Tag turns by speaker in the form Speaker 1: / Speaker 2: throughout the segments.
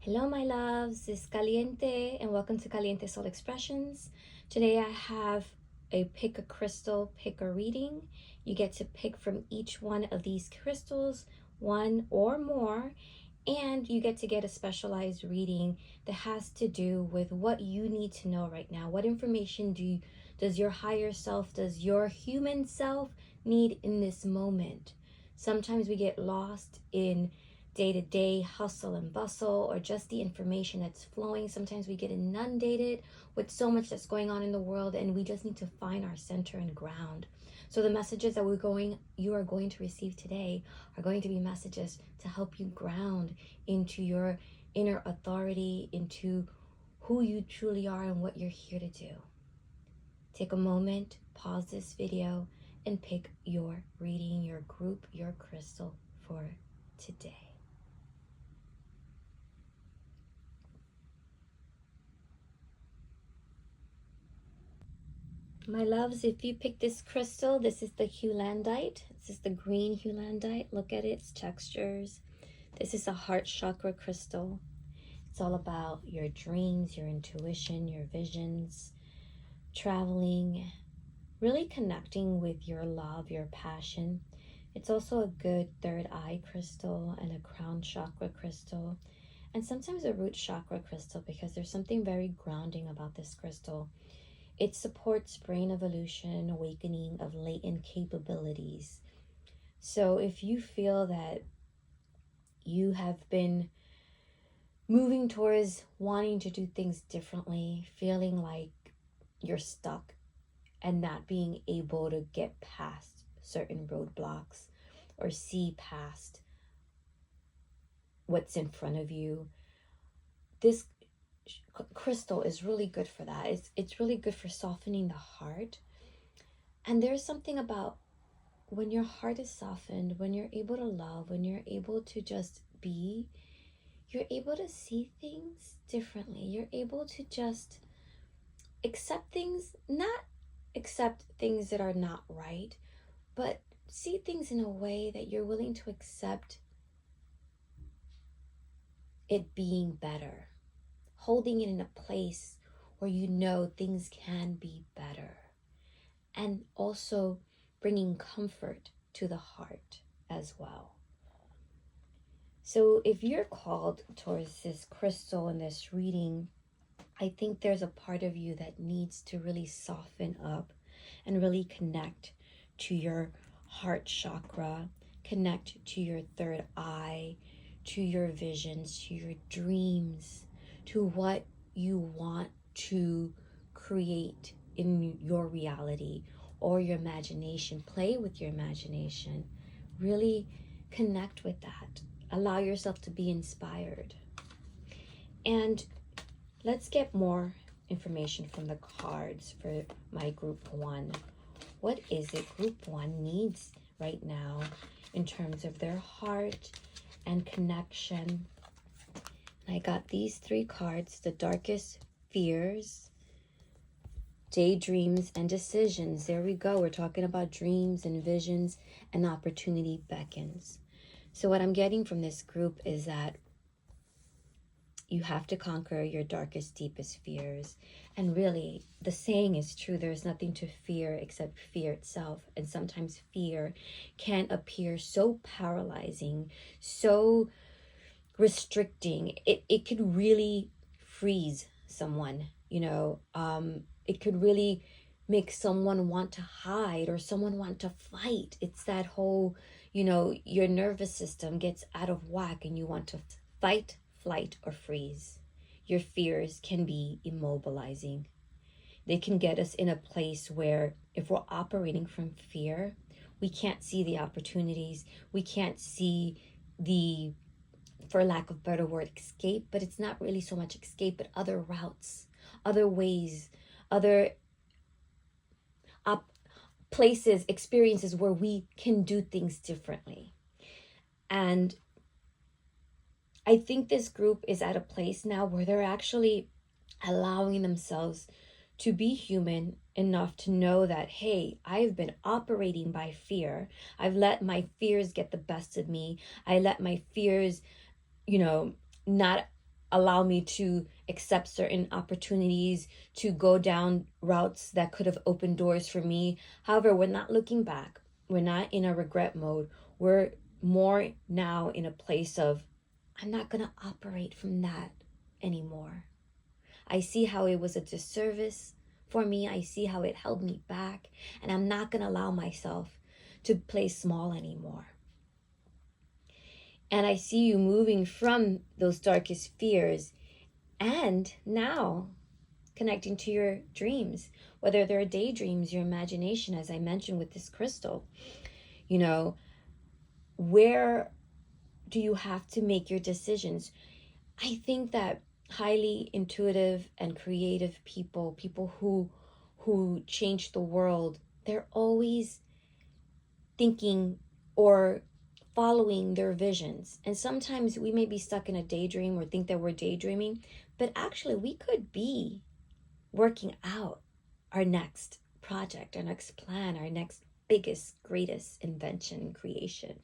Speaker 1: Hello, my loves. This is Caliente, and welcome to CalienteSoulExpressions. Today, I have a pick a crystal, pick a reading. You get to pick from each one of these crystals, one or more, and you get to get a specialized reading that has to do with what you need to know right now. What information does your higher self, does your human self need in this moment? Sometimes we get lost in day-to-day hustle and bustle, or just the information that's flowing. Sometimes we get inundated with so much that's going on in the world, and we just need to find our center and ground. So the messages that you are going to receive today are going to be messages to help you ground into your inner authority, into who you truly are and what you're here to do. Take a moment, pause this video, and pick your reading, your group, your crystal for today. My loves, if you pick this crystal, this is the Heulandite. This is the green Heulandite. Look at its textures. This is a heart chakra crystal. It's all about your dreams, your intuition, your visions, traveling, really connecting with your love, your passion. It's also a good third eye crystal and a crown chakra crystal, and sometimes a root chakra crystal, because there's something very grounding about this crystal. It supports brain evolution, awakening of latent capabilities. So if you feel that you have been moving towards wanting to do things differently, feeling like you're stuck and not being able to get past certain roadblocks or see past what's in front of you, this crystal is really good for that. It's really good for softening the heart. And there's something about when your heart is softened, when you're able to love, when you're able to just be, you're able to see things differently. You're able to just accept things, not accept things that are not right, but see things in a way that you're willing to accept it being better. Holding it in a place where you know things can be better, and also bringing comfort to the heart as well. So if you're called towards this crystal and this reading, I think there's a part of you that needs to really soften up and really connect to your heart chakra, connect to your third eye, to your visions, to your dreams, to what you want to create in your reality or your imagination. Play with your imagination. Really connect with that. Allow yourself to be inspired. And let's get more information from the cards for my group one. What is it group one needs right now in terms of their heart and connection? I got these three cards: the darkest fears, daydreams, and decisions. There we go. We're talking about dreams and visions, and opportunity beckons. So what I'm getting from this group is that you have to conquer your darkest, deepest fears. And really, the saying is true. There's nothing to fear except fear itself. And sometimes fear can appear so paralyzing, so restricting. It could really freeze someone, it could really make someone want to hide or someone want to fight. It's that whole, your nervous system gets out of whack and you want to fight, flight, or freeze. Your fears can be immobilizing. They can get us in a place where if we're operating from fear, we can't see the opportunities. We can't see the, for lack of a better word, escape, but it's not really so much escape, but other routes, other ways, other places, experiences where we can do things differently. And I think this group is at a place now where they're actually allowing themselves to be human enough to know that, hey, I've been operating by fear. I've let my fears get the best of me. I let my fears, not allow me to accept certain opportunities, to go down routes that could have opened doors for me. However, we're not looking back. We're not in a regret mode. We're more now in a place of, I'm not going to operate from that anymore. I see how it was a disservice for me. I see how it held me back. And I'm not going to allow myself to play small anymore. And I see you moving from those darkest fears and now connecting to your dreams, whether they're daydreams, your imagination, as I mentioned with this crystal. You know, where do you have to make your decisions? I think that highly intuitive and creative people who change the world, they're always thinking or following their visions. And sometimes we may be stuck in a daydream or think that we're daydreaming, but actually we could be working out our next project, our next plan, our next biggest, greatest invention, creation.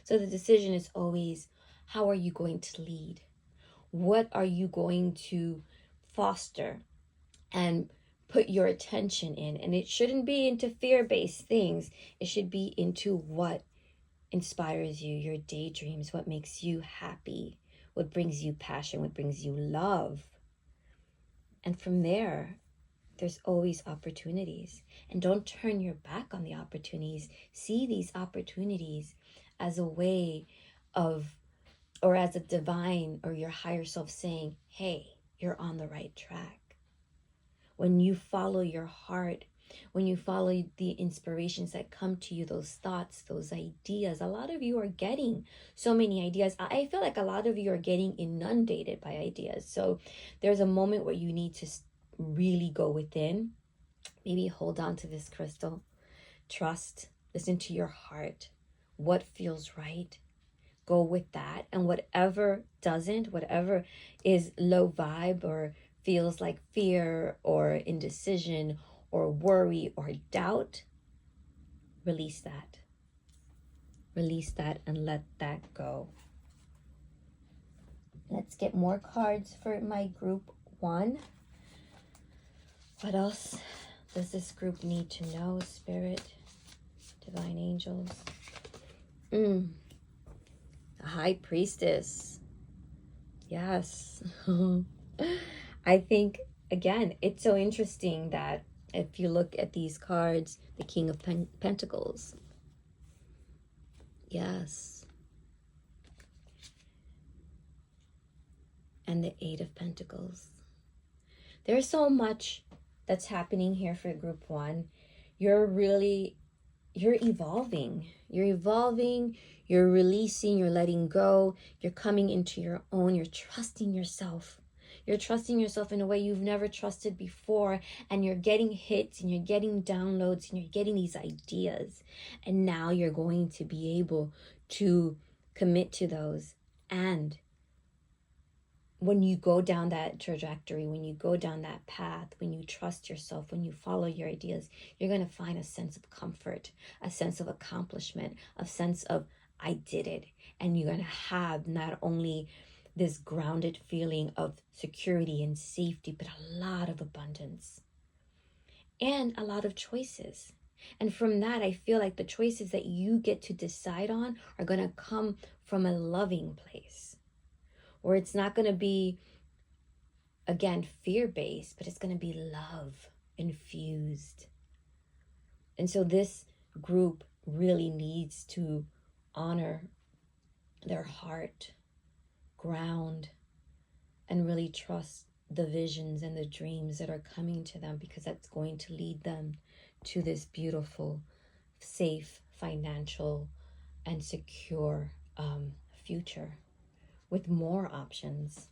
Speaker 1: So the decision is always, how are you going to lead? What are you going to foster and put your attention in? And it shouldn't be into fear-based things. It should be into what inspires you, your daydreams, what makes you happy, what brings you passion, what brings you love. And from there's always opportunities. And don't turn your back on the opportunities. See these opportunities as a way of, or as a divine or your higher self saying, hey, you're on the right track. When you follow your heart, when you follow the inspirations that come to you, those thoughts, those ideas, a lot of you are getting so many ideas. I feel like a lot of you are getting inundated by ideas. So there's a moment where you need to really go within. Maybe hold on to this crystal. Trust. Listen to your heart. What feels right? Go with that. And whatever doesn't, whatever is low vibe or feels like fear or indecision or worry or doubt, release that. Release that and let that go. Let's get more cards for my group 1. What else does this group need to know? Spirit, divine angels. The High Priestess. Yes. I think, again, it's so interesting that if you look at these cards, the King of Pentacles. Yes. And the Eight of Pentacles. There's so much that's happening here for group 1. You're evolving. You're evolving, you're releasing, you're letting go, you're coming into your own, you're trusting yourself. You're trusting yourself in a way you've never trusted before, and you're getting hits and you're getting downloads and you're getting these ideas. And now you're going to be able to commit to those. And when you go down that trajectory, when you go down that path, when you trust yourself, when you follow your ideas, you're going to find a sense of comfort, a sense of accomplishment, a sense of, I did it. And you're going to have not only this grounded feeling of security and safety, but a lot of abundance and a lot of choices. And from that, I feel like the choices that you get to decide on are going to come from a loving place, where it's not going to be, again, fear-based, but it's going to be love infused. And so this group really needs to honor their heart, ground, and really trust the visions and the dreams that are coming to them, because that's going to lead them to this beautiful, safe, financial, and secure future, with more options,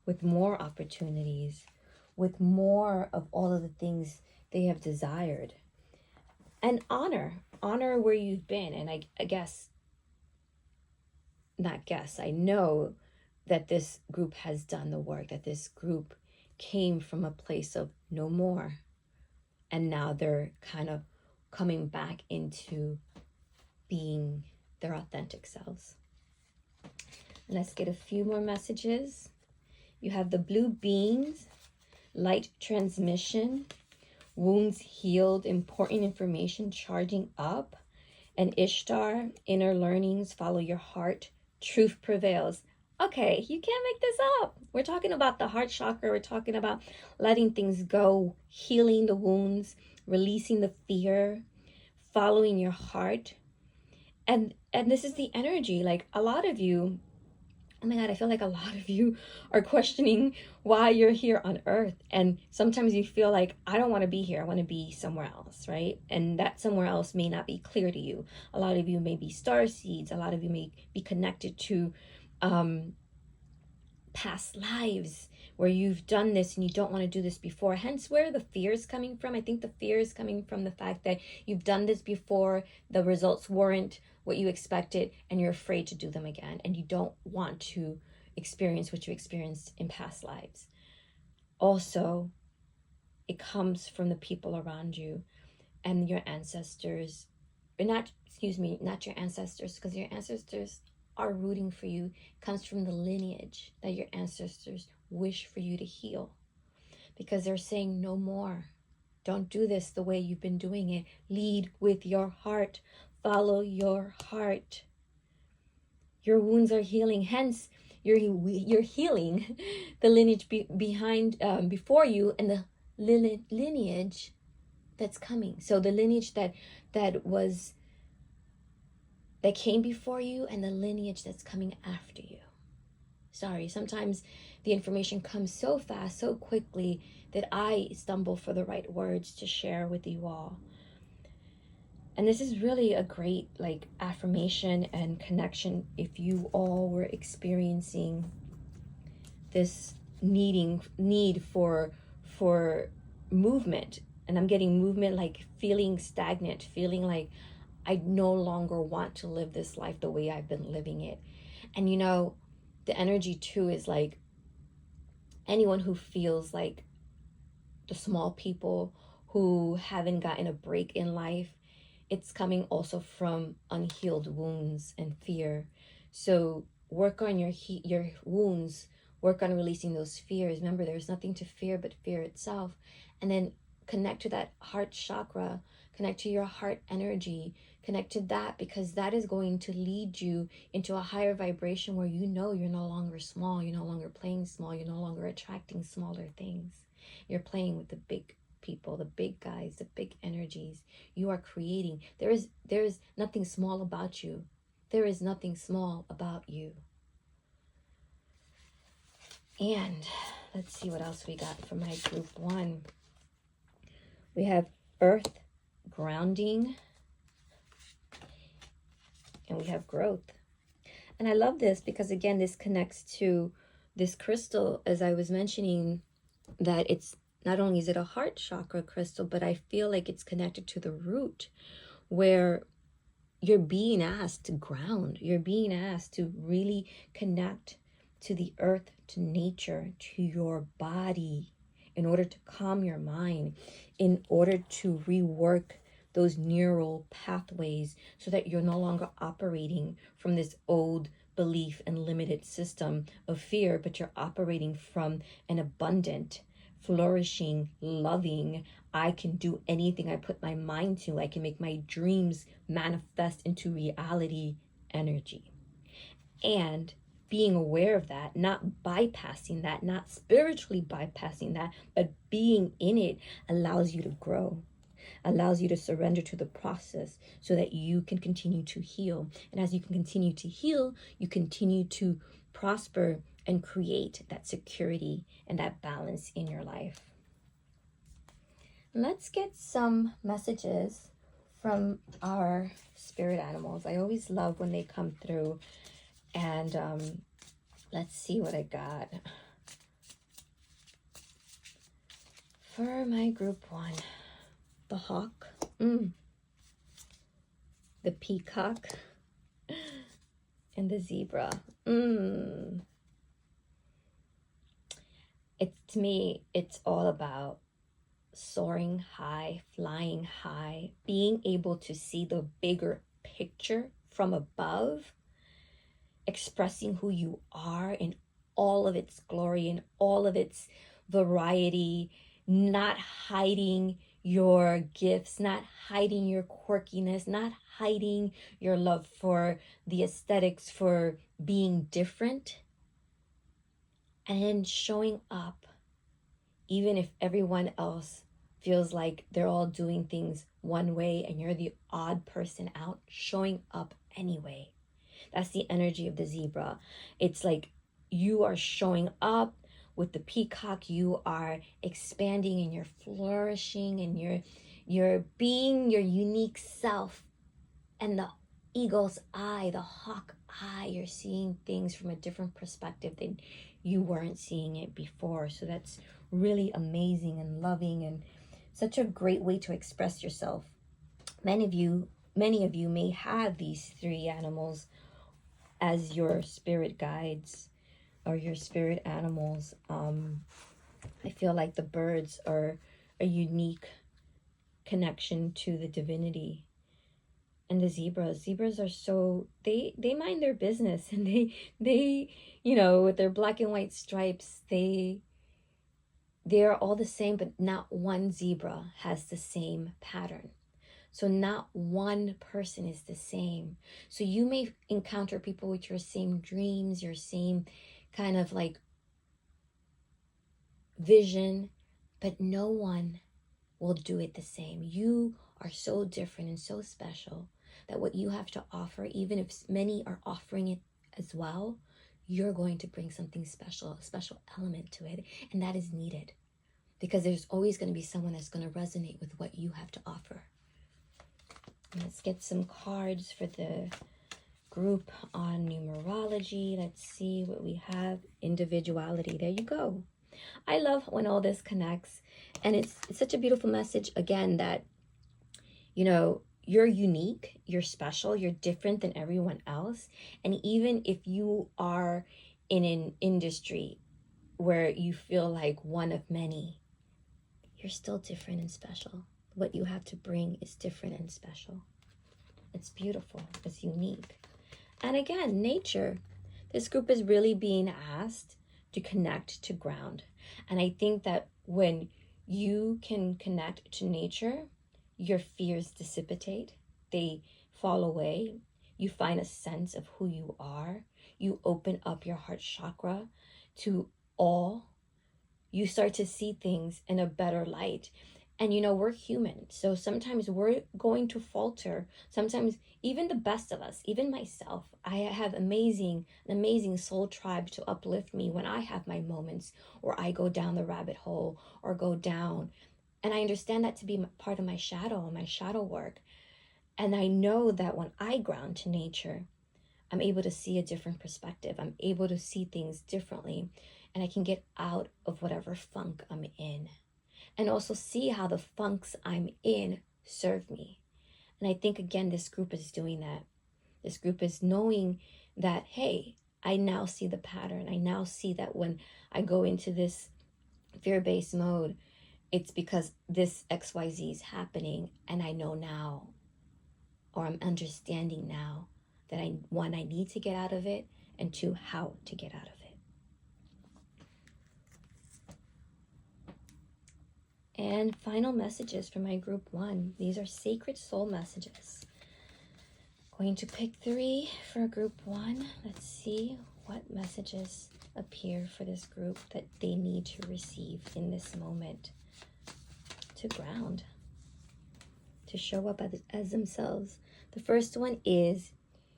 Speaker 1: with more opportunities, with more of all of the things they have desired. And honor where you've been. And I know that this group has done the work, that this group came from a place of no more. And now they're kind of coming back into being their authentic selves. Let's get a few more messages You have the blue beans, light transmission, wounds healed, important information charging up, and Ishtar, inner learnings, follow your heart, truth prevails. Okay, you can't make this up. We're talking about the heart chakra. We're talking about letting things go, healing the wounds, releasing the fear, following your heart. And this is the energy. Like a lot of you, oh my God, I feel like a lot of you are questioning why you're here on earth. And sometimes you feel like, I don't want to be here. I want to be somewhere else, right? And that somewhere else may not be clear to you. A lot of you may be star seeds. A lot of you may be connected to past lives where you've done this and you don't want to do this before. Hence where the fear is coming from. I think the fear is coming from the fact that you've done this before, the results weren't what you expected, and you're afraid to do them again, and you don't want to experience what you experienced in past lives. Also, it comes from the people around you and your ancestors, or not your ancestors, because your ancestors are rooting for you. It comes from the lineage that your ancestors wish for you to heal, because they're saying no more. Don't do this the way you've been doing it. Lead with your heart. Follow your heart. Your wounds are healing. Hence, you're healing the lineage before you, and the lineage that's coming. So the lineage that came before you, and the lineage that's coming after you. Sorry, sometimes the information comes so fast, so quickly, that I stumble for the right words to share with you all. And this is really a great affirmation and connection if you all were experiencing this need for movement. And I'm getting movement, like feeling stagnant, feeling like I no longer want to live this life the way I've been living it. And the energy too is like anyone who feels like the small people who haven't gotten a break in life, it's coming also from unhealed wounds and fear. So work on your wounds, work on releasing those fears. Remember, there's nothing to fear but fear itself. And then connect to that heart chakra, connect to your heart energy, connect to that, because that is going to lead you into a higher vibration where you're no longer small, you're no longer playing small, you're no longer attracting smaller things. You're playing with the big people, the big guys, the big energies. You are creating. There is nothing small about you. There is nothing small about you. And let's see what else we got from my group 1. We have earth grounding, and we have growth. And I love this because, again, this connects to this crystal, as I was mentioning, that it's not only is it a heart chakra crystal, but I feel like it's connected to the root, where you're being asked to ground. You're being asked to really connect to the earth, to nature, to your body, in order to calm your mind, in order to rework those neural pathways so that you're no longer operating from this old belief and limited system of fear, but you're operating from an abundant, flourishing, loving, I can do anything I put my mind to. I can make my dreams manifest into reality energy. And being aware of that, not bypassing that, not spiritually bypassing that, but being in it allows you to grow, allows you to surrender to the process so that you can continue to heal. And as you can continue to heal, you continue to prosper and create that security and that balance in your life. Let's get some messages from our spirit animals. I always love when they come through. And let's see what I got for my group 1. The hawk, the peacock, and the zebra. To me, it's all about soaring high, flying high, being able to see the bigger picture from above, expressing who you are in all all of its glory and all of its variety, not hiding your gifts, not hiding your quirkiness, not hiding your love for the aesthetics, for being different, and then showing up, even if everyone else feels like they're all doing things one way and you're the odd person out, showing up anyway. That's the energy of the zebra. It's like you are showing up with the peacock, you are expanding and you're flourishing and you're being your unique self. And the eagle's eye, the hawk eye, you're seeing things from a different perspective than you weren't seeing it before. So that's really amazing and loving and such a great way to express yourself. Many of you may have these three animals as your spirit guides or your spirit animals. I feel like the birds are a unique connection to the divinity. And the zebras are so, they mind their business, and they with their black and white stripes, they're all the same, but not one zebra has the same pattern. So not one person is the same. So you may encounter people with your same dreams, your same kind of like vision, but no one will do it the same. You are so different and so special that what you have to offer, even if many are offering it as well, you're going to bring something special, a special element to it. And that is needed, because there's always going to be someone that's going to resonate with what you have to offer. Let's get some cards for the group on numerology. Let's see what we have. Individuality. There you go. I love when all this connects. And it's such a beautiful message, again, that, you're unique, you're special, you're different than everyone else. And even if you are in an industry where you feel like one of many, you're still different and special. What you have to bring is different and special. It's beautiful. It's unique. And again, nature. This group is really being asked to connect to ground. And I think that when you can connect to nature, your fears dissipate. They fall away. You find a sense of who you are. You open up your heart chakra to all. You start to see things in a better light. And we're human, so sometimes we're going to falter. Sometimes even the best of us, even myself, I have an amazing soul tribe to uplift me when I have my moments or I go down the rabbit hole or go down. And I understand that to be part of my shadow work. And I know that when I ground to nature, I'm able to see a different perspective. I'm able to see things differently, and I can get out of whatever funk I'm in. And also see how the funks I'm in serve me. And I think, again, this group is doing that. This group is knowing that, hey, I now see the pattern. I now see that when I go into this fear-based mode, it's because this XYZ is happening. And I know now, or I'm understanding now, that I need to get out of it, and two, how to get out of it. And final messages for my group 1. These are sacred soul messages. Going to pick 3 for group 1. Let's see what messages appear for this group that they need to receive in this moment to ground, to show up as themselves. The first one is,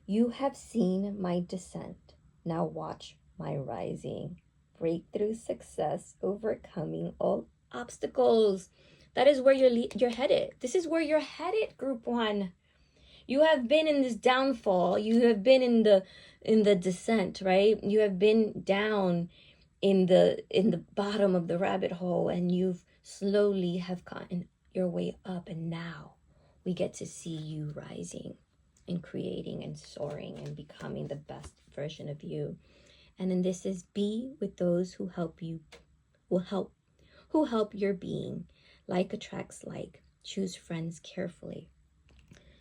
Speaker 1: you have seen my descent. Now watch my rising. Breakthrough success, overcoming all obstacles. That is where you're headed. This is where you're headed, group 1. You have been in this downfall. You have been in the descent, right? You have been down in the bottom of the rabbit hole, and you've slowly have gotten your way up, and now we get to see you rising and creating and soaring and becoming the best version of you. And then this is, be with those who help your being. Like attracts like. Choose friends carefully.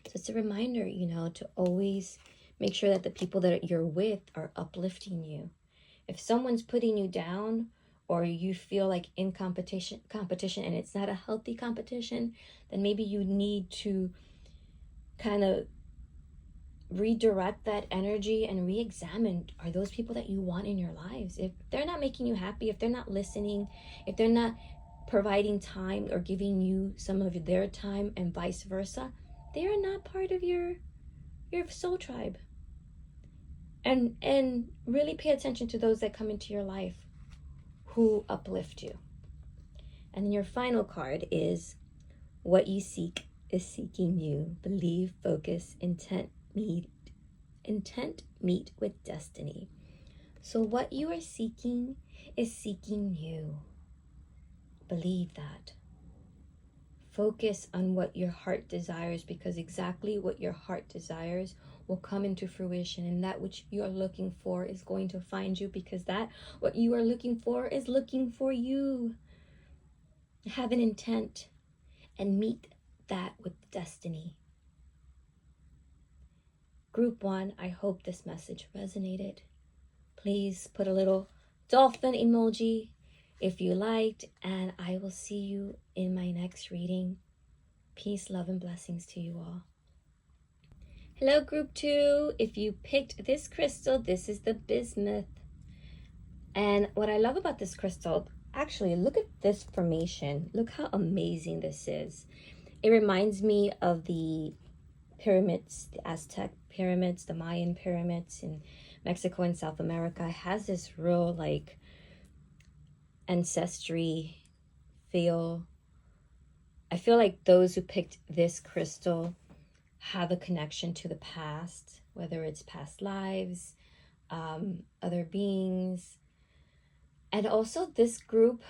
Speaker 1: So it's a reminder, to always make sure that the people that you're with are uplifting you, If someone's putting you down, or you feel like in competition and it's not a healthy competition, then maybe you need to kind of redirect that energy and re-examine, are those people that you want in your lives? If they're not making you happy, if they're not listening, if they're not providing time or giving you some of their time and vice versa, they are not part of your soul tribe. And really pay attention to those that come into your life who uplift you. And your final card is, what you seek is seeking you. Believe, focus, intent meet with destiny. So what you are seeking is seeking you. Believe that. Focus on what your heart desires, because exactly what your heart desires will come into fruition, and that which you are looking for is going to find you, because that what you are looking for is looking for you. Have an intent and meet that with destiny. Group 1, I hope this message resonated. Please put a little dolphin emoji if you liked, and I will see you in my next reading. Peace, love, and blessings to you all. Hello, Group 2. If you picked this crystal, this is the Bismuth. And what I love about this crystal, actually, look at this formation. Look how amazing this is. It reminds me of the pyramids, the Aztec pyramids, the Mayan pyramids in Mexico and South America. It has this real like ancestry feel. I feel like those who picked this crystal have a connection to the past, whether it's past lives, other beings. And also this group,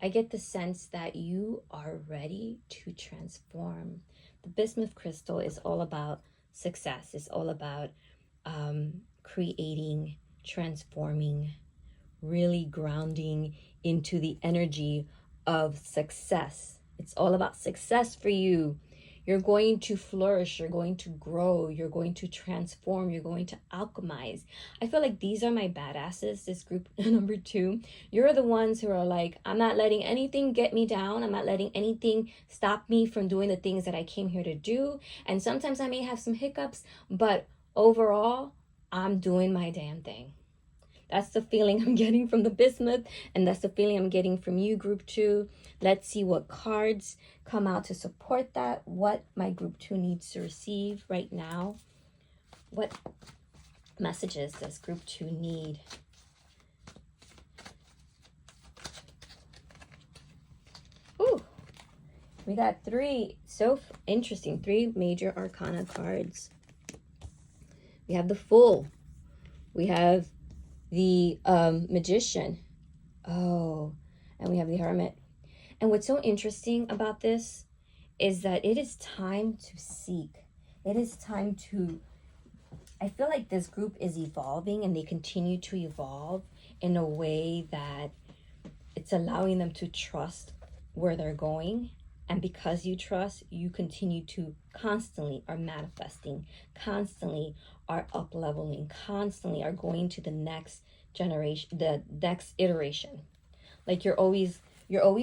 Speaker 1: I get the sense that you are ready to transform. The Bismuth crystal is all about success. It's all about creating, transforming, really grounding into the energy of success. It's all about success for you. You're going to flourish, you're going to grow, you're going to transform, you're going to alchemize. I feel like these are my badasses, this group number 2. You're the ones who are like, I'm not letting anything get me down. I'm not letting anything stop me from doing the things that I came here to do. And sometimes I may have some hiccups, but overall, I'm doing my damn thing. That's the feeling I'm getting from the Bismuth, and that's the feeling I'm getting from you, Group 2. Let's see what cards come out to support that, what my Group 2 needs to receive right now. What messages does Group 2 need? Ooh, we got 3, so interesting, 3 major arcana cards. We have the Fool. We have the Magician. Oh, and we have the Hermit. And what's so interesting about this is that it is time to seek. It is time to, I feel like this group is evolving, and they continue to evolve in a way that it's allowing them to trust where they're going. And because you trust, you continue to constantly are manifesting, constantly are up leveling, constantly are going to the next generation, the next iteration. Like you're always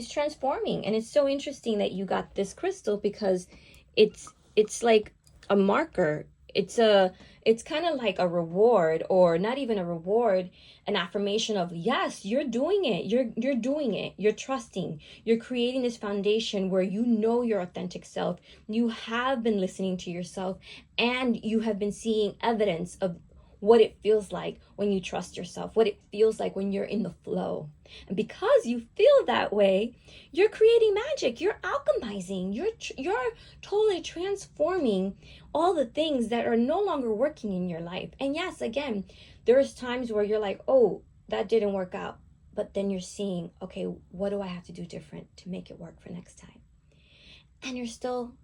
Speaker 1: transforming. And it's so interesting that you got this crystal, because it's like a marker. It's kind of like a reward, or not even a reward, an affirmation of, yes, you're doing it. You're doing it. You're trusting. You're creating this foundation where you know your authentic self. You have been listening to yourself, and you have been seeing evidence of what it feels like when you trust yourself, what it feels like when you're in the flow. And because you feel that way, you're creating magic, you're alchemizing, you're totally transforming all the things that are no longer working in your life. And yes, again, there's times where you're like, oh, that didn't work out. But then you're seeing, okay, what do I have to do different to make it work for next time? And you're still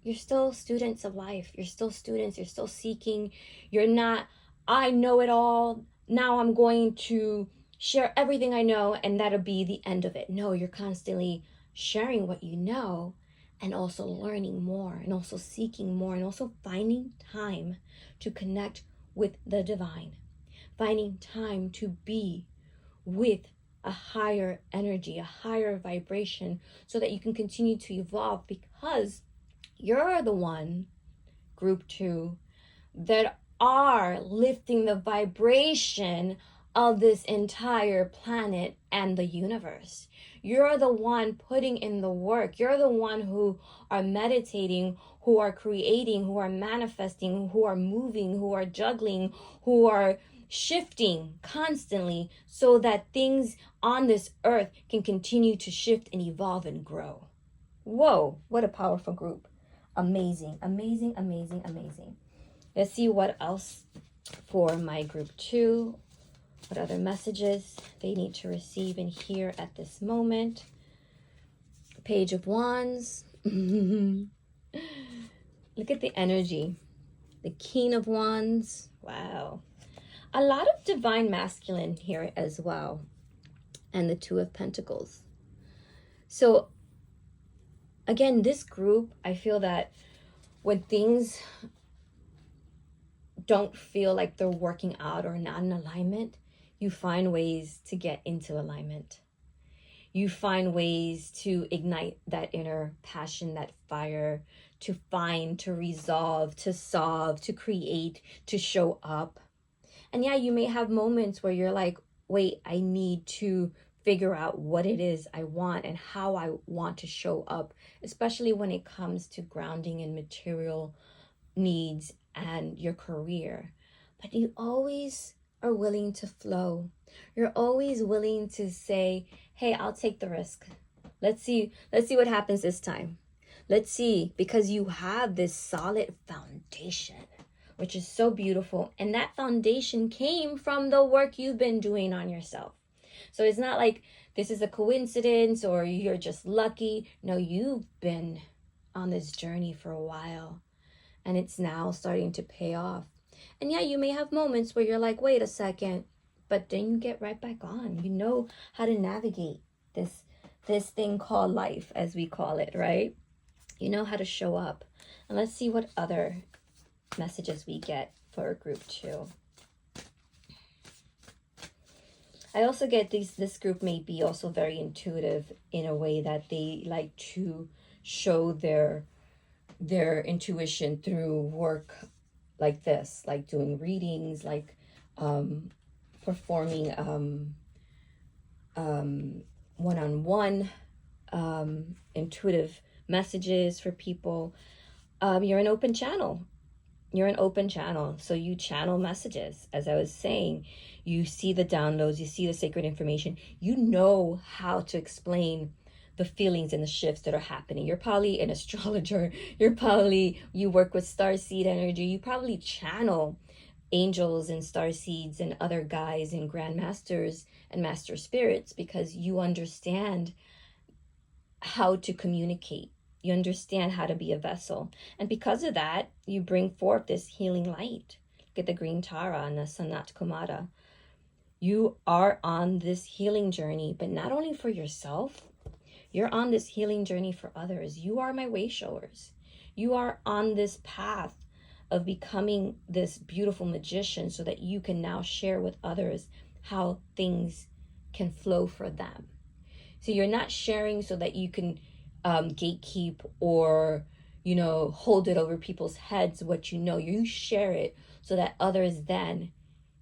Speaker 1: students of life. You're still students, you're still seeking. You're not, I know it all, now I'm going to share everything I know and that'll be the end of it. No, you're constantly sharing what you know, and also learning more, and also seeking more, and also finding time to connect with the divine, finding time to be with a higher energy, a higher vibration, so that you can continue to evolve, because you're the one, group 2, that are lifting the vibration of this entire planet and the universe. You're the one putting in the work. You're the one who are meditating, who are creating, who are manifesting, who are moving, who are juggling, who are shifting constantly, so that things on this earth can continue to shift and evolve and grow. Whoa, what a powerful group. Amazing, amazing, amazing, amazing. Let's see what else for my group 2. What other messages they need to receive and hear at this moment. Page of Wands. Look at the energy. The King of Wands. Wow. A lot of divine masculine here as well. And the Two of Pentacles. So, again, this group, I feel that when things don't feel like they're working out or not in alignment, you find ways to get into alignment. You find ways to ignite that inner passion, that fire, to find, to resolve, to solve, to create, to show up. And yeah, you may have moments where you're like, wait, I need to figure out what it is I want and how I want to show up, especially when it comes to grounding and material needs and your career. But you always are willing to flow. You're always willing to say, hey, I'll take the risk. Let's see what happens this time. Let's see, because you have this solid foundation, which is so beautiful. And that foundation came from the work you've been doing on yourself. So it's not like this is a coincidence or you're just lucky. No, you've been on this journey for a while, and it's now starting to pay off. And yeah, you may have moments where you're like, wait a second, but then you get right back on. You know how to navigate this thing called life, as we call it, right? You know how to show up. And let's see what other messages we get for group 2. I also get this group may be also very intuitive in a way that they like to show their intuition through work like this, like doing readings, like performing one-on-one intuitive messages for people. You're an open channel. You're an open channel. So you channel messages. As I was saying, you see the downloads, you see the sacred information. You know how to explain the feelings and the shifts that are happening. You're probably an astrologer. You work with starseed energy. You probably channel angels and starseeds and other guides and grandmasters and master spirits, because you understand how to communicate. You understand how to be a vessel. And because of that, you bring forth this healing light. Look at the green Tara and the Sanat Kumara. You are on this healing journey, but not only for yourself, you're on this healing journey for others. You are my way showers. You are on this path of becoming this beautiful magician, so that you can now share with others how things can flow for them. So you're not sharing so that you can gatekeep or, hold it over people's heads what you know. You share it so that others then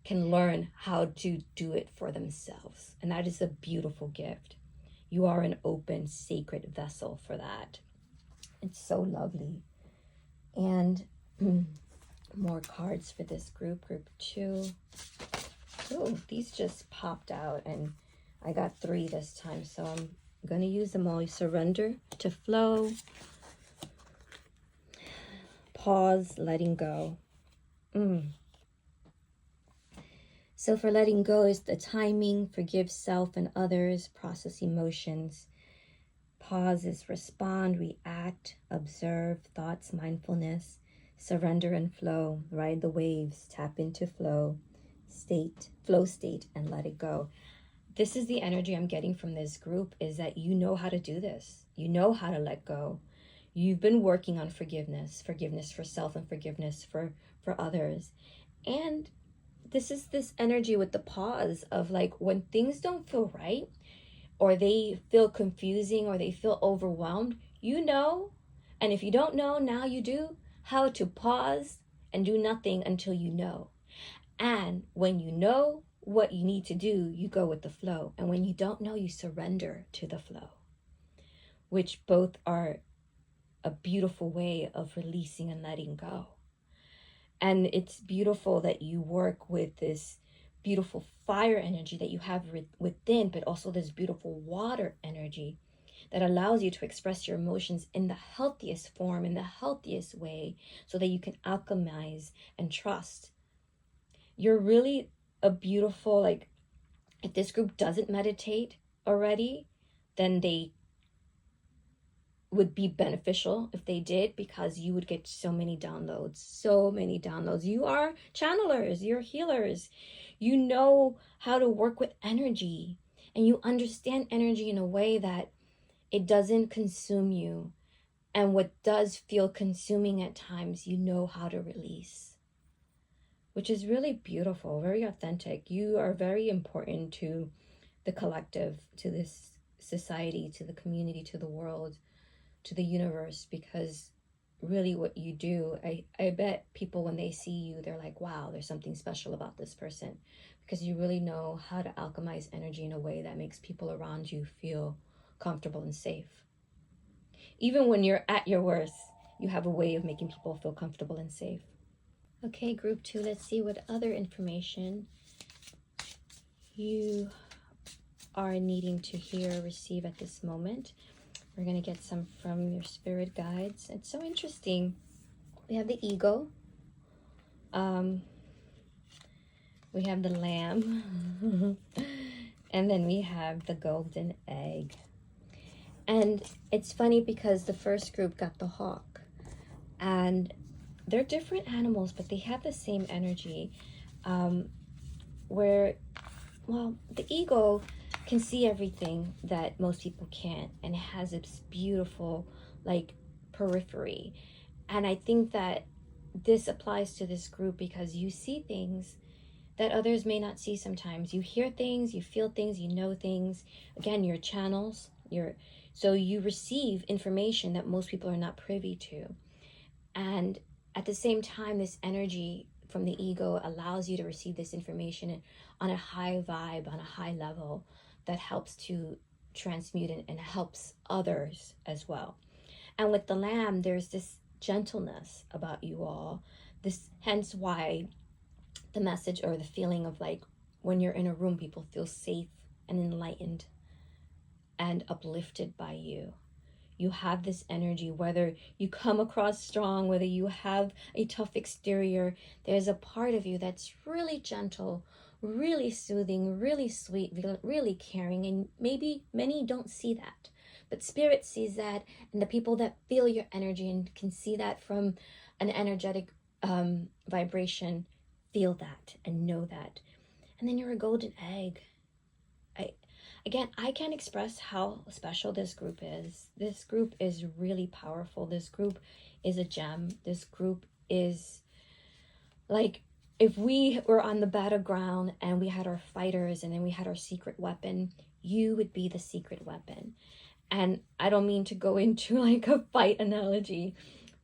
Speaker 1: can learn how to do it for themselves. And that is a beautiful gift. You are an open, sacred vessel for that. It's so lovely. And more cards for this group 2. Oh, these just popped out, and I got 3 this time, so I'm going to use them all. Surrender to flow. Pause, letting go. So for letting go is the timing, forgive self and others, process emotions. Pause is respond, react, observe, thoughts, mindfulness, surrender and flow, ride the waves, tap into flow state, and let it go. This is the energy I'm getting from this group, is that you know how to do this. You know how to let go. You've been working on forgiveness for self and forgiveness for others. And this is this energy with the pause of like when things don't feel right, or they feel confusing, or they feel overwhelmed, you know, and if you don't know, now you do, how to pause and do nothing until you know. And when you know what you need to do, you go with the flow. And when you don't know, you surrender to the flow, which both are a beautiful way of releasing and letting go. And it's beautiful that you work with this beautiful fire energy that you have within, but also this beautiful water energy that allows you to express your emotions in the healthiest form, in the healthiest way, so that you can alchemize and trust. You're really a beautiful, like, if this group doesn't meditate already, then they would be beneficial if they did, because you would get so many downloads, so many downloads. You are channelers, you're healers. You know how to work with energy, and you understand energy in a way that it doesn't consume you. And what does feel consuming at times, you know how to release, which is really beautiful, very authentic. You are very important to the collective, to this society, to the community, to the world, to the universe, because really what you do, I bet people, when they see you, they're like, wow, there's something special about this person, because you really know how to alchemize energy in a way that makes people around you feel comfortable and safe. Even when you're at your worst, you have a way of making people feel comfortable and safe. Okay, group 2, let's see what other information you are needing to hear or receive at this moment. We're going to get some from your spirit guides. It's so interesting. We have the ego. We have the lamb. And then we have the golden egg. And it's funny because the first group got the hawk. And they're different animals, but they have the same energy. Where, well, the ego can see everything that most people can't, and it has its beautiful, like, periphery. And I think that this applies to this group because you see things that others may not see sometimes. You hear things, you feel things, you know things. Again, you're channels. So you receive information that most people are not privy to. And at the same time, this energy from the ego allows you to receive this information on a high vibe, on a high level, that helps to transmute and helps others as well. And with the lamb, there's this gentleness about you all. This, hence why the message or the feeling of, like, when you're in a room, people feel safe and enlightened and uplifted by you. You have this energy, whether you come across strong, whether you have a tough exterior, there's a part of you that's really gentle, really soothing, really sweet, really caring. And maybe many don't see that, but spirit sees that. And the people that feel your energy and can see that from an energetic vibration feel that and know that. And then you're a golden egg. Again, I can't express how special this group is. This group is really powerful. This group is a gem. This group is like, if we were on the battleground and we had our fighters and then we had our secret weapon, you would be the secret weapon. And I don't mean to go into like a fight analogy,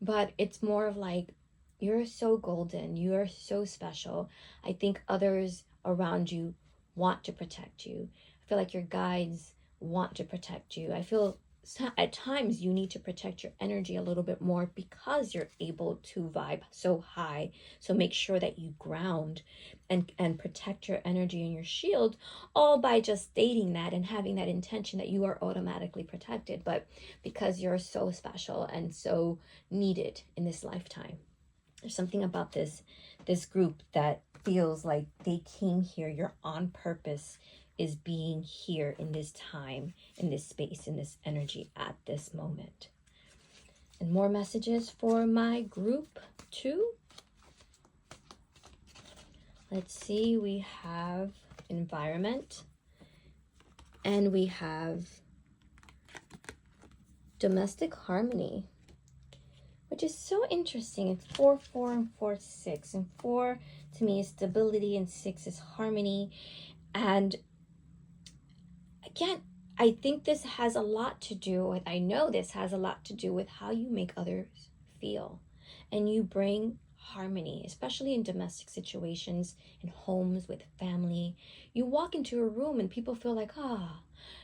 Speaker 1: but it's more of like, you're so golden. You are so special. I think others around you want to protect you. I feel like your guides want to protect you. I feel at times you need to protect your energy a little bit more because you're able to vibe so high. So make sure that you ground and protect your energy and your shield, all by just stating that and having that intention that you are automatically protected, but because you're so special and so needed in this lifetime. There's something about this group that feels like they came here. You're on purpose, is being here in this time, in this space, in this energy at this moment. And more messages for my group 2. Let's see, we have environment and we have domestic harmony, which is so interesting. It's 4, 4, and 4, 6. And 4 to me is stability, and 6 is harmony. And again, I think this has a lot to do with, I know this has a lot to do with how you make others feel. And you bring harmony, especially in domestic situations, in homes, with family. You walk into a room and people feel like,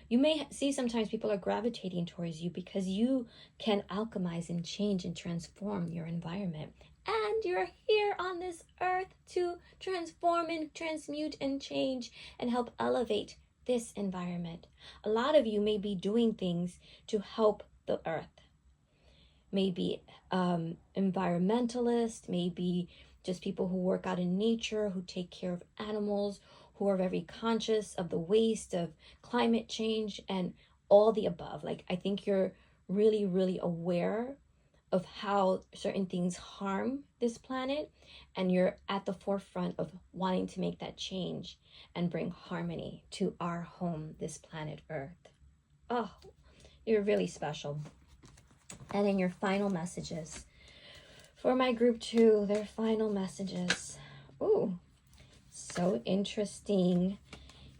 Speaker 1: you may see sometimes people are gravitating towards you because you can alchemize and change and transform your environment. And you're here on this earth to transform and transmute and change and help elevate this environment. A lot of you may be doing things to help the earth. Maybe environmentalists, maybe just people who work out in nature, who take care of animals, who are very conscious of the waste, of climate change, and all the above. Like, I think you're really, really aware of how certain things harm this planet, and you're at the forefront of wanting to make that change and bring harmony to our home, this planet Earth. Oh, you're really special. And in your final messages for my group 2, their final messages. Ooh, so interesting.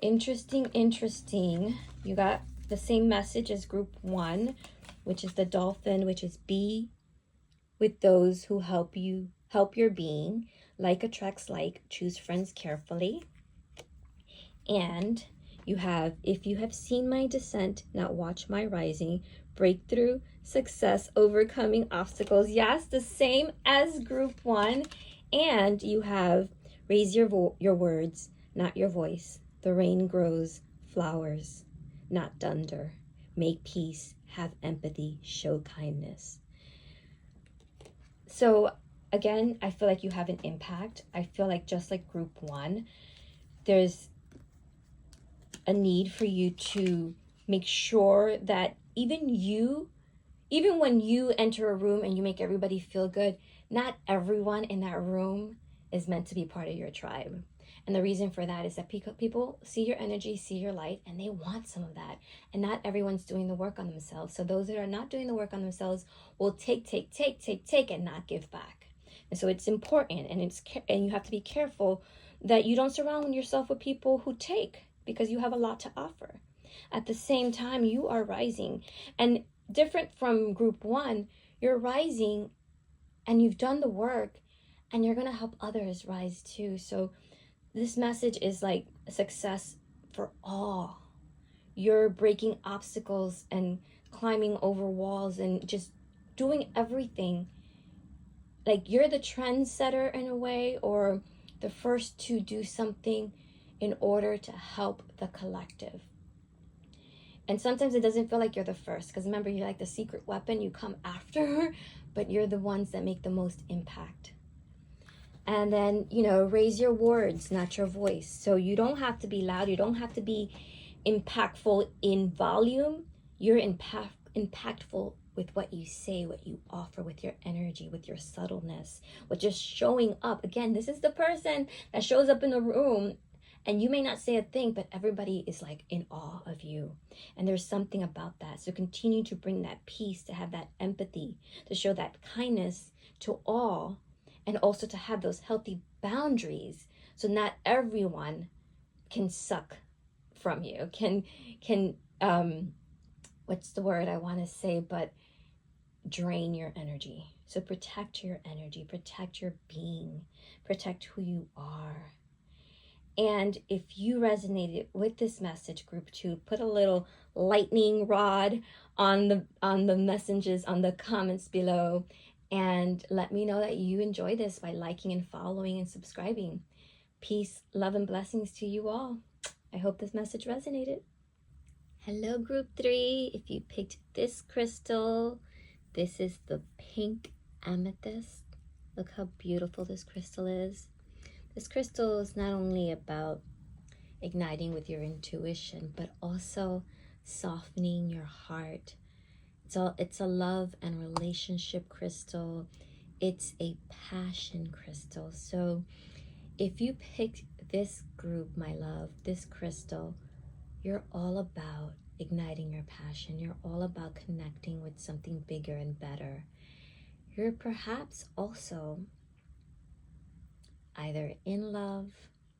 Speaker 1: Interesting. You got the same message as group 1, which is the dolphin, which is be with those who help your being. Like attracts like. Choose friends carefully. And you have, if you have seen my descent, now watch my rising. Breakthrough, success, overcoming obstacles. Yes, the same as group 1. And you have raise your words, not your voice. The rain grows flowers, not thunder. Make peace, have empathy, show kindness. So again, I feel like you have an impact. I feel like just like group 1, there's a need for you to make sure that even when you enter a room and you make everybody feel good, not everyone in that room is meant to be part of your tribe. And the reason for that is that people see your energy, see your light, and they want some of that. And not everyone's doing the work on themselves. So those that are not doing the work on themselves will take, and not give back. And so it's important, and you have to be careful that you don't surround yourself with people who take, because you have a lot to offer. At the same time, you are rising. And different from group 1, you're rising and you've done the work, and you're going to help others rise too. So this message is like success for all. You're breaking obstacles and climbing over walls and just doing everything. Like, you're the trendsetter in a way, or the first to do something in order to help the collective. And sometimes it doesn't feel like you're the first, because remember, you're like the secret weapon. You come after, but you're the ones that make the most impact. And then, raise your words, not your voice. So you don't have to be loud. You don't have to be impactful in volume. You're impactful with what you say, what you offer, with your energy, with your subtleness, with just showing up. Again, this is the person that shows up in the room, and you may not say a thing, but everybody is like in awe of you. And there's something about that. So continue to bring that peace, to have that empathy, to show that kindness to all, and also to have those healthy boundaries, so not everyone can suck from you, can what's the word I want to say, but drain your energy. So protect your energy, protect your being, protect who you are. And if you resonated with this message, group 2, put a little lightning rod on the messages, on the comments below, and let me know that you enjoy this by liking and following and subscribing. Peace, love, and blessings to you all. I hope this message resonated. Hello, group 3. If you picked this crystal, this is the pink amethyst. Look how beautiful this crystal is. This crystal is not only about igniting with your intuition, but also softening your heart. It's a love and relationship crystal. It's a passion crystal. So if you picked this group, my love, this crystal, you're all about igniting your passion. You're all about connecting with something bigger and better. You're perhaps also either in love,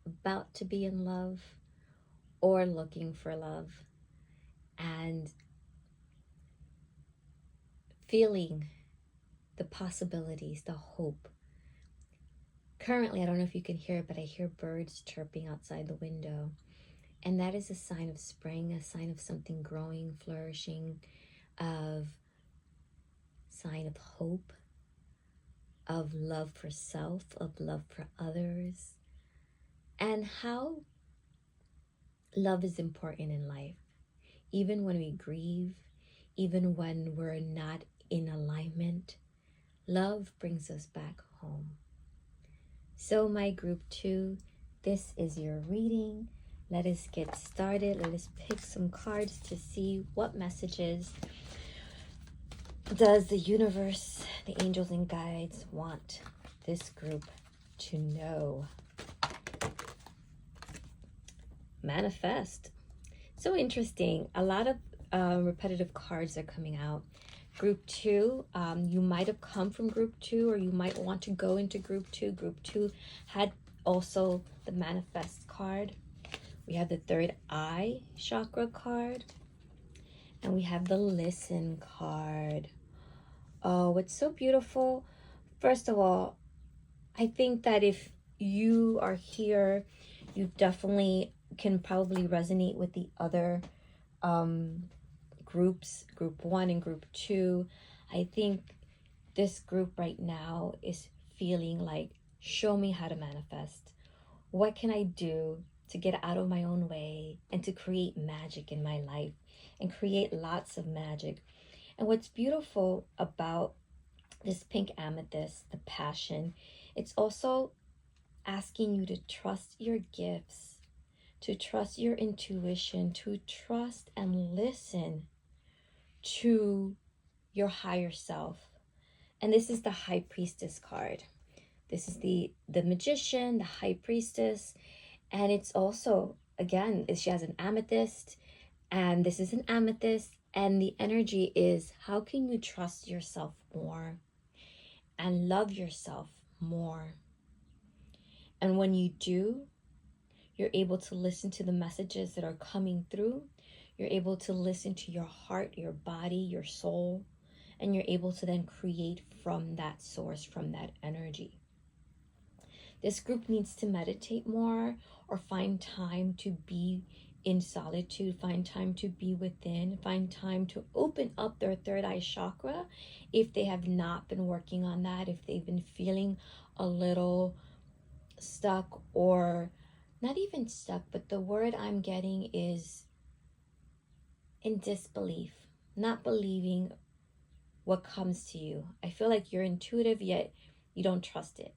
Speaker 1: about to be in love, or looking for love, and feeling the possibilities, the hope. Currently, I don't know if you can hear it, but I hear birds chirping outside the window. And that is a sign of spring, a sign of something growing, flourishing, of sign of hope, of love for self, of love for others, and how love is important in life. Even when we grieve, even when we're not in alignment, love brings us back home. So my group 2, this is your reading. Let us get started. Let us pick some cards to see what messages does the universe, the angels and guides want this group to know. Manifest. So interesting. A lot of repetitive cards are coming out. Group 2, you might have come from group 2, or you might want to go into group 2. Group 2 had also the manifest card. We have the third eye chakra card, and we have the listen card. Oh, what's so beautiful. First of all, I think that if you are here, you definitely can probably resonate with the other groups, group 1 and group 2. I think this group right now is feeling like, show me how to manifest. What can I do to get out of my own way and to create magic in my life and create lots of magic? And what's beautiful about this pink amethyst, the passion, it's also asking you to trust your gifts, to trust your intuition, to trust and listen to your higher self. And this is the high priestess card. This is the magician, the high priestess. And it's also, again, she has an amethyst, and this is an amethyst. And the energy is, how can you trust yourself more and love yourself more? And when you do, you're able to listen to the messages that are coming through. You're able to listen to your heart, your body, your soul, and you're able to then create from that source, from that energy. This group needs to meditate more, or find time to be in solitude, find time to be within, find time to open up their third eye chakra if they have not been working on that, if they've been feeling a little stuck, or not even stuck, but the word I'm getting is in disbelief, not believing what comes to you. I feel like you're intuitive, yet you don't trust it.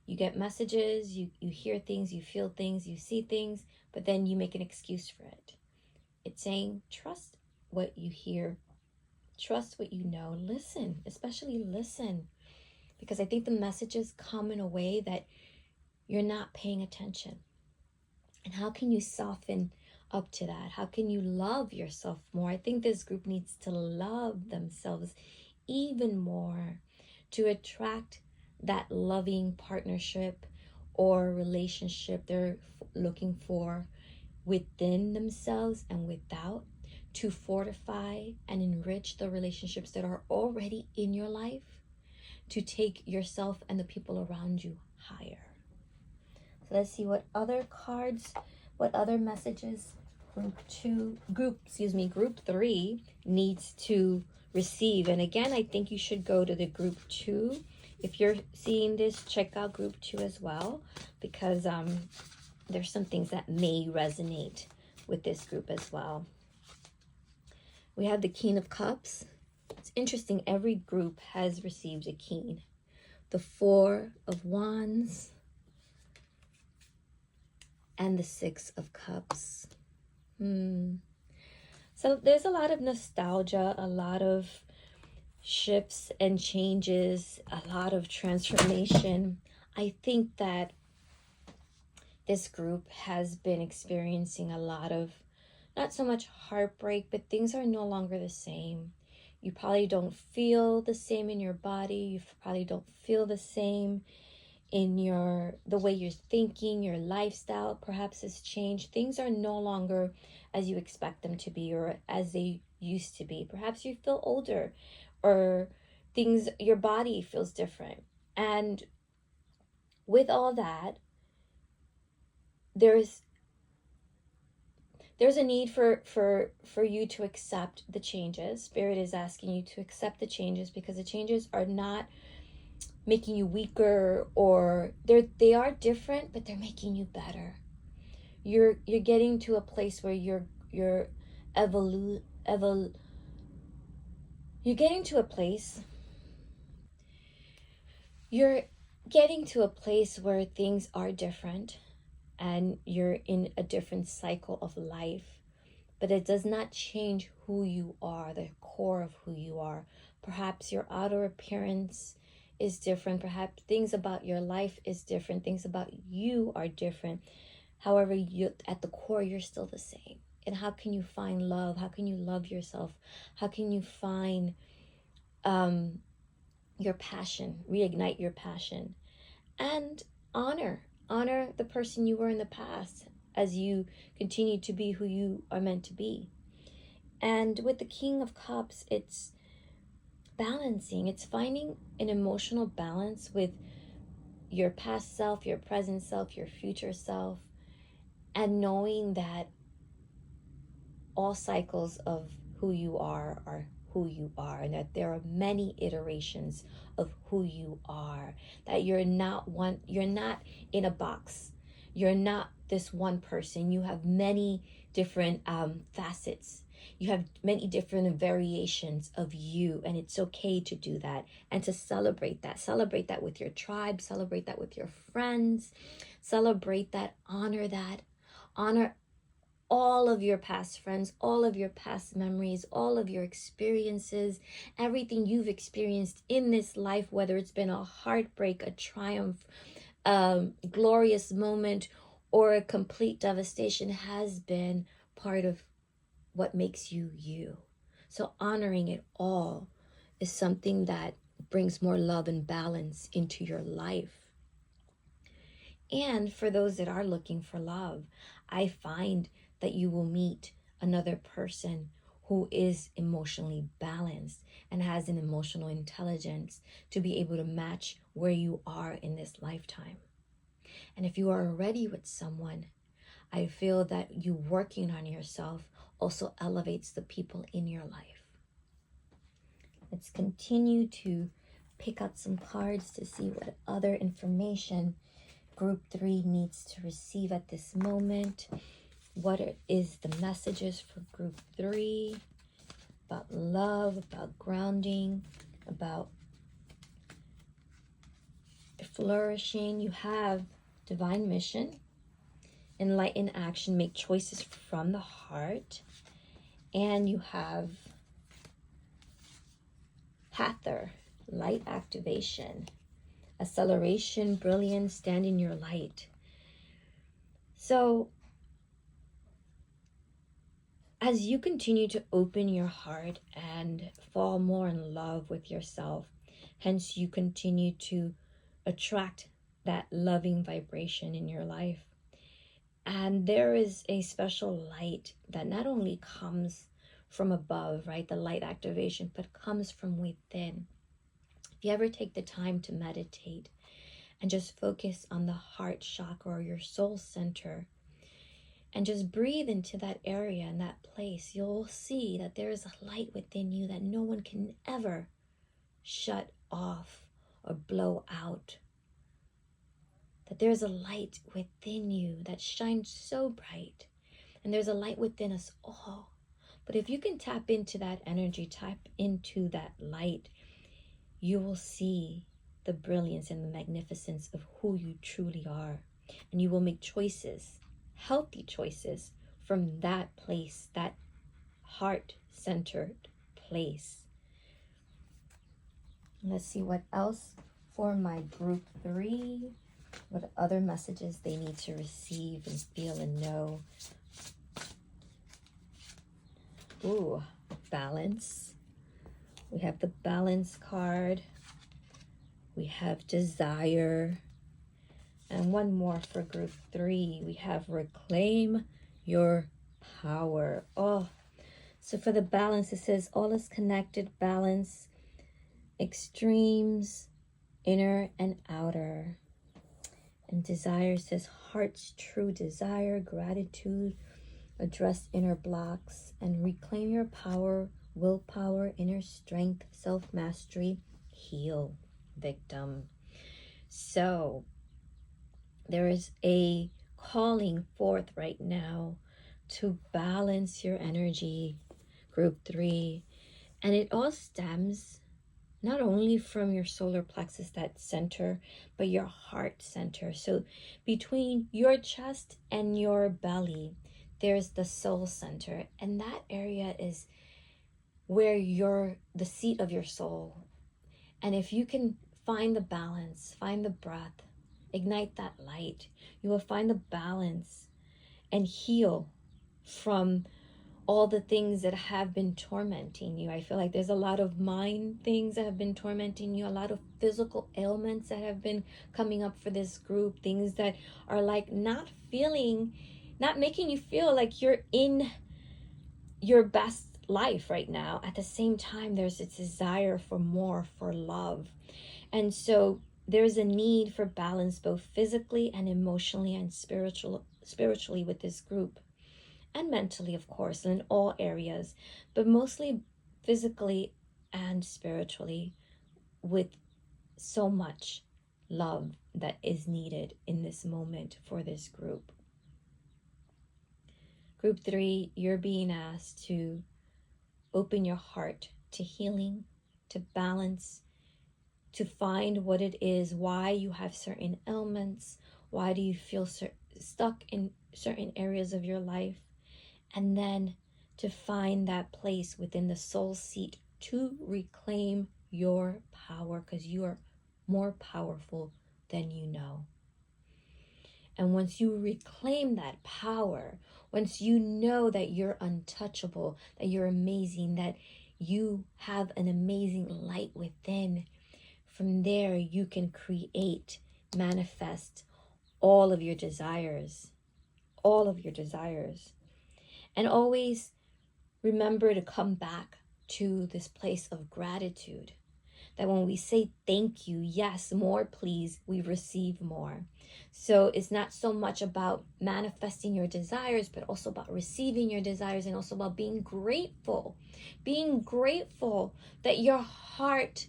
Speaker 1: You get messages, you hear things, you feel things, you see things, but then you make an excuse for it. It's saying, trust what you hear, trust what you know, listen, especially listen, because I think the messages come in a way that you're not paying attention. And how can you soften up to that? How can you love yourself more? I think this group needs to love themselves even more to attract that loving partnership or relationship they're looking for within themselves and without, to fortify and enrich the relationships that are already in your life, to take yourself and the people around you higher. So let's see what other cards, what other messages group 3 needs to receive. And again, I think you should go to the group 2. If you're seeing this, check out group 2 as well, because there's some things that may resonate with this group as well. We have the King of Cups. It's interesting, every group has received a king. The Four of Wands and the Six of Cups. So there's a lot of nostalgia, a lot of shifts and changes, a lot of transformation. I think that this group has been experiencing a lot of, not so much heartbreak, but things are no longer the same. You probably don't feel the same in your body. You probably don't feel the same in the way you're thinking. Your lifestyle perhaps has changed. Things are no longer as you expect them to be or as they used to be. Perhaps you feel older, or your body feels different. And with all that, there's a need for you to accept the changes. Spirit is asking you to accept the changes, because the changes are not making you weaker, or they are different, but they're making you better. You're getting to a place where you're getting to a place where things are different, and you're in a different cycle of life. But it does not change who you are, the core of who you are. Perhaps your outer appearance is different. Perhaps things about your life is different. Things about you are different. However, at the core, you're still the same. And how can you find love? How can you love yourself? How can you find your passion, reignite your passion, and honor the person you were in the past as you continue to be who you are meant to be. And with the King of Cups, it's balancing. It's finding an emotional balance with your past self, your present self, your future self, and knowing that all cycles of who you are who you are, and that there are many iterations of who you are, that you're not in a box. You're not this one person. You have many different facets. You have many different variations of you, and it's okay to do that and to celebrate that with your tribe, celebrate that with your friends, celebrate that, honor all of your past friends, all of your past memories, all of your experiences, everything you've experienced in this life, whether it's been a heartbreak, a triumph, a glorious moment, or a complete devastation, has been part of what makes you you. So honoring it all is something that brings more love and balance into your life. And for those that are looking for love, I find that you will meet another person who is emotionally balanced and has an emotional intelligence to be able to match where you are in this lifetime. And if you are already with someone, I feel that you working on yourself also elevates the people in your life. Let's continue to pick out some cards to see what other information Group 3 needs to receive at this moment. What is the messages for Group 3 about love, about grounding, about flourishing? You have divine mission, enlighten action, make choices from the heart. And you have Hather, light activation, acceleration, brilliance, stand in your light. So as you continue to open your heart and fall more in love with yourself, hence you continue to attract that loving vibration in your life. And there is a special light that not only comes from above, right, the light activation, but comes from within. If you ever take the time to meditate and just focus on the heart chakra or your soul center, and just breathe into that area and that place, you'll see that there is a light within you that no one can ever shut off or blow out. That there's a light within you that shines so bright. And there's a light within us all. But if you can tap into that energy, tap into that light, you will see the brilliance and the magnificence of who you truly are. And you will make choices, healthy choices, from that place, that heart-centered place. Let's see what else for my Group 3. What other messages they need to receive and feel and know. Ooh, balance. We have the balance card. We have desire. And one more for group 3. We have reclaim your power. Oh, so for the balance, it says all is connected, balance, extremes, inner and outer. And desire says heart's true desire, gratitude, address inner blocks, and reclaim your power, willpower, inner strength, self-mastery, heal, victim. So there is a calling forth right now to balance your energy, group 3. And it all stems not only from your solar plexus, that center, but your heart center. So between your chest and your belly, there's the soul center. And that area is where you're the seat of your soul. And if you can find the balance, find the breath, ignite that light, you will find the balance and heal from all the things that have been tormenting you. I feel like there's a lot of mind things that have been tormenting you, a lot of physical ailments that have been coming up for this group, things that are like not making you feel like you're in your best life right now. At the same time, there's a desire for more, for love. And so there's a need for balance, both physically and emotionally and spiritually with this group. And mentally, of course, in all areas, but mostly physically and spiritually, with so much love that is needed in this moment for this group. Group 3, you're being asked to open your heart to healing, to balance, to find what it is, why you have certain ailments, why do you feel stuck in certain areas of your life, and then to find that place within the soul seat to reclaim your power, because you are more powerful than you know. And once you reclaim that power, once you know that you're untouchable, that you're amazing, that you have an amazing light within, from there you can create, manifest all of your desires, all of your desires. And always remember to come back to this place of gratitude. That when we say thank you, yes, more please, we receive more. So it's not so much about manifesting your desires, but also about receiving your desires, and also about being grateful that your heart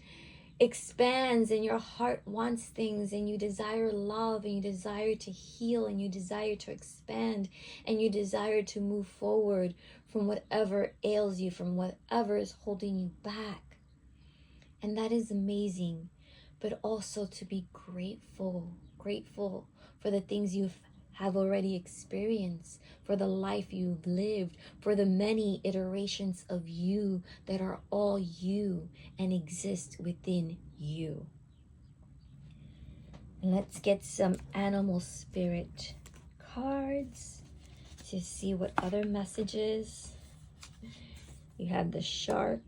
Speaker 1: expands and your heart wants things, and you desire love, and you desire to heal, and you desire to expand, and you desire to move forward from whatever ails you, from whatever is holding you back. And that is amazing. But also to be grateful for the things you have already experienced, for the life you've lived, for the many iterations of you that are all you and exist within you. And let's get some animal spirit cards to see what other messages. You have the shark.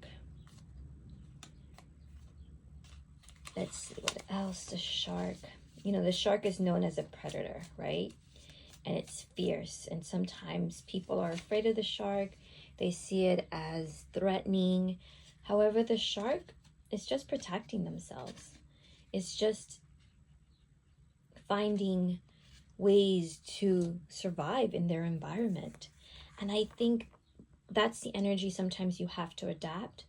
Speaker 1: Let's see what else. The shark. You know, the shark is known as a predator, right? And it's fierce. And sometimes people are afraid of the shark. They see it as threatening. However, the shark is just protecting themselves. It's just finding ways to survive in their environment. And I think that's the energy sometimes you have to adapt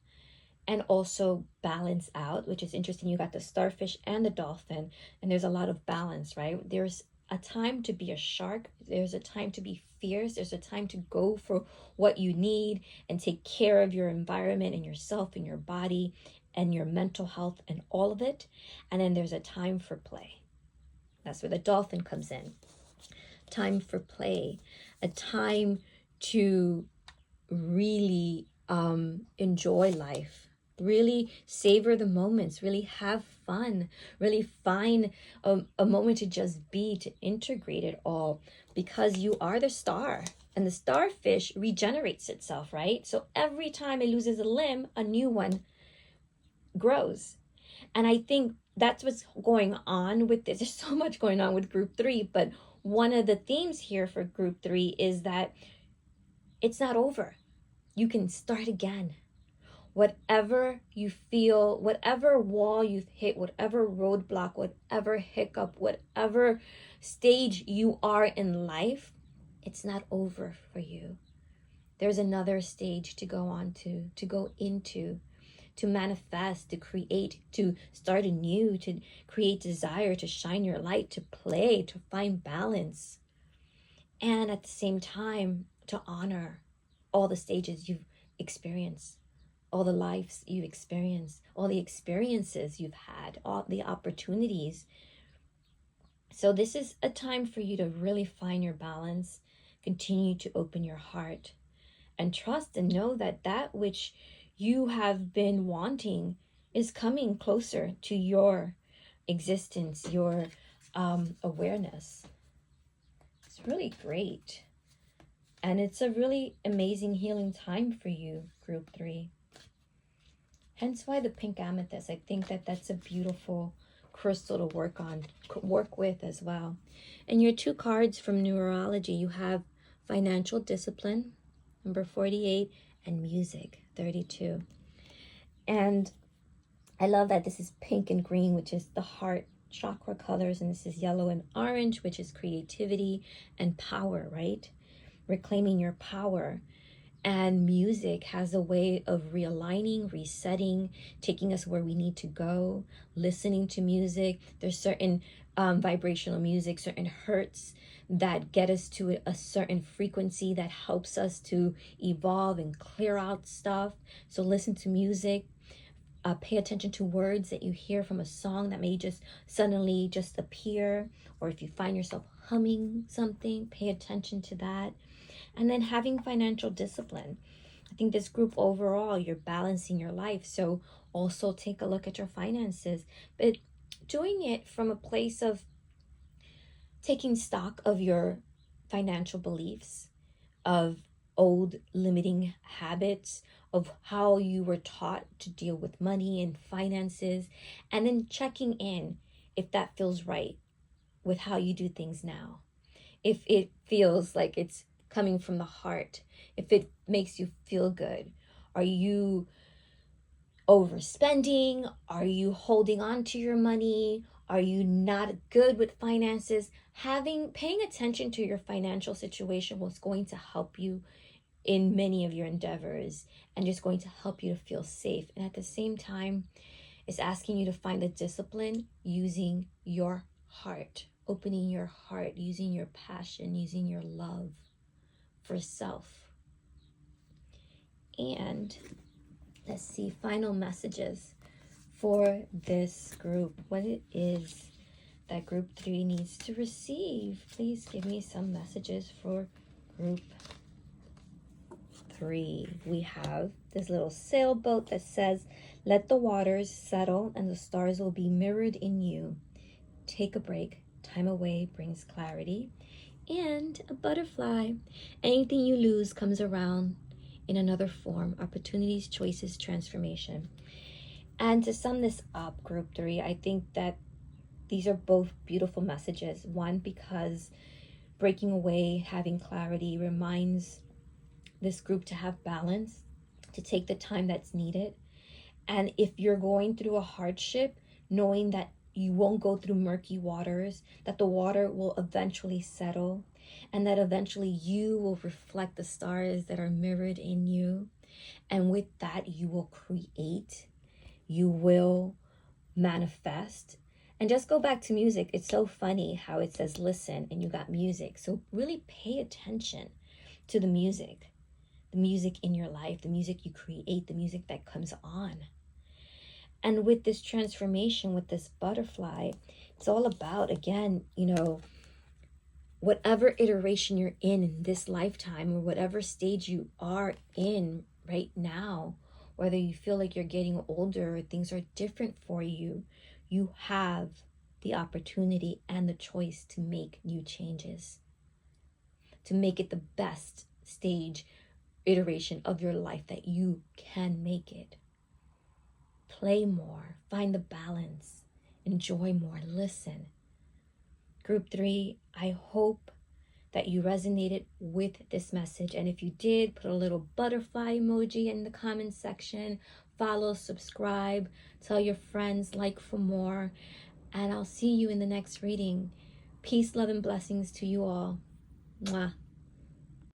Speaker 1: and also balance out, which is interesting. You got the starfish and the dolphin, and there's a lot of balance, right? There's a time to be a shark. There's a time to be fierce. There's a time to go for what you need and take care of your environment and yourself and your body and your mental health and all of it. And then there's a time for play. That's where the dolphin comes in. Time for play, a time to really enjoy life, really savor the moments, really have fun, really find a moment to just be, to integrate it all, because you are the star, and the starfish regenerates itself, right? So every time it loses a limb, a new one grows. And I think that's what's going on with this. There's so much going on with group 3, but one of the themes here for group 3 is that it's not over. You can start again. Whatever you feel, whatever wall you've hit, whatever roadblock, whatever hiccup, whatever stage you are in life, it's not over for you. There's another stage to go on to go into, to manifest, to create, to start anew, to create desire, to shine your light, to play, to find balance. And at the same time, to honor all the stages you've experienced, all the lives you've experienced, all the experiences you've had, all the opportunities. So this is a time for you to really find your balance, continue to open your heart, and trust and know that that which you have been wanting is coming closer to your existence, your awareness. It's really great. And it's a really amazing healing time for you, group 3. Hence why the pink amethyst. I think that that's a beautiful crystal to work with as well. And your 2 cards from numerology, you have financial discipline, number 48, and music, 32. And I love that this is pink and green, which is the heart chakra colors, and this is yellow and orange, which is creativity and power, right? Reclaiming your power. And music has a way of realigning, resetting, taking us where we need to go, listening to music. There's certain vibrational music, certain hertz that get us to a certain frequency that helps us to evolve and clear out stuff. So listen to music. Pay attention to words that you hear from a song that may just suddenly just appear. Or if you find yourself humming something, pay attention to that. And then having financial discipline. I think this group overall, you're balancing your life. So also take a look at your finances, but doing it from a place of taking stock of your financial beliefs, of old limiting habits, of how you were taught to deal with money and finances, and then checking in if that feels right with how you do things now. If it feels like it's coming from the heart, if it makes you feel good. Are you overspending? Are you holding on to your money? Are you not good with finances? Paying attention to your financial situation was going to help you in many of your endeavors, and just going to help you to feel safe. And at the same time, it's asking you to find the discipline using your heart, opening your heart, using your passion, using your love for self. And let's see, final messages for this group. What it is that group 3 needs to receive. Please give me some messages for group 3. We have this little sailboat that says, let the waters settle and the stars will be mirrored in you. Take a break. Time away brings clarity. And a butterfly. Anything you lose comes around in another form. Opportunities, choices, transformation. And to sum this up, group 3, I think that these are both beautiful messages. One, because breaking away, having clarity reminds this group to have balance, to take the time that's needed. And if you're going through a hardship, knowing that you won't go through murky waters, that the water will eventually settle, and that eventually you will reflect the stars that are mirrored in you. And with that, you will create, you will manifest. And just go back to music. It's so funny how it says listen and you got music. So really pay attention to the music in your life, the music you create, the music that comes on. And with this transformation, with this butterfly, it's all about, again, whatever iteration you're in this lifetime, or whatever stage you are in right now, whether you feel like you're getting older or things are different for you, you have the opportunity and the choice to make new changes, to make it the best iteration of your life that you can make it. play more, find the balance, enjoy more, listen. Group 3, I hope that you resonated with this message. And if you did, put a little butterfly emoji in the comment section. Follow, subscribe, tell your friends, like for more. And I'll see you in the next reading. Peace, love, and blessings to you all. Mwah.